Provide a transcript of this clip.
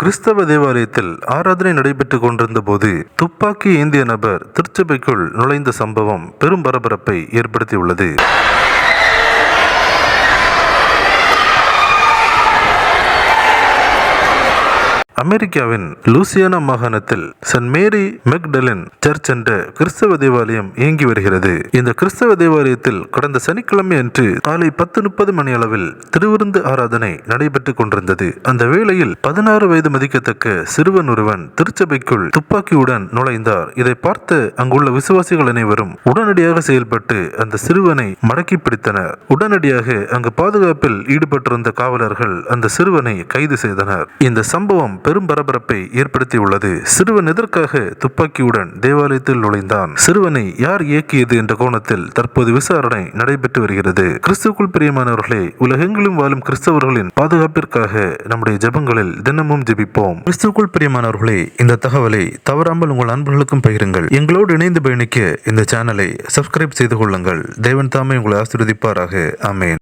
கிறிஸ்தவ தேவாலயத்தில் ஆராதனை நடைபெற்றுக் கொண்டிருந்த போது துப்பாக்கி ஏந்திய நபர் திருச்சபைக்குள் நுழைந்த சம்பவம் பெரும் பரபரப்பை ஏற்படுத்தியுள்ளது. அமெரிக்காவின் லூசியானா மாகாணத்தில் சென்ட் மேரி மெக்டலின் சர்ச் என்ற கிறிஸ்தவ தேவாலயம் இயங்கி வருகிறது. இந்த கிறிஸ்தவ தேவாலயத்தில் கடந்த சனிக்கிழமை அன்று காலை 10:30 மணி அளவில் திருவிருந்து ஆராதனை நடைபெற்றுக் கொண்டிருந்தது. அந்த வேளையில் 16 வயது மதிக்கத்தக்க சிறுவன் ஒருவன் திருச்சபைக்குள் துப்பாக்கியுடன் நுழைந்தார். இதை பார்த்த அங்குள்ள விசுவாசிகள் அனைவரும் உடனடியாக செயல்பட்டு அந்த சிறுவனை மடக்கி பிடித்தனர். உடனடியாக அங்கு பாதுகாப்பில் ஈடுபட்டிருந்த காவலர்கள் அந்த சிறுவனை கைது செய்தனர். இந்த சம்பவம் பெரும் பரபரப்பை ஏற்படுத்தியுள்ளது. சிறுவன் எதற்காக துப்பாக்கியுடன் தேவாலயத்தில் நுழைந்தான், சிறுவனை யார் இயக்கியது என்ற கோணத்தில் தற்போது விசாரணை நடைபெற்று வருகிறது. கிறிஸ்துவுக்குள் பிரியமானவர்களே, உலகெங்கிலும் வாழும் கிறிஸ்தவர்களின் பாதுகாப்பிற்காக நம்முடைய ஜெபங்களில் தினமும் ஜெபிப்போம். கிறிஸ்துவுக்குள் பிரியமானவர்களே, இந்த தகவலை தவறாமல் உங்கள் நண்பர்களுக்கும் பகிருங்கள். எங்களோடு இணைந்து பயணிக்க இந்த சேனலை சப்ஸ்கிரைப் செய்து கொள்ளுங்கள். தேவன் தாமே உங்களை ஆசீர்வதிப்பாராக. ஆமென்.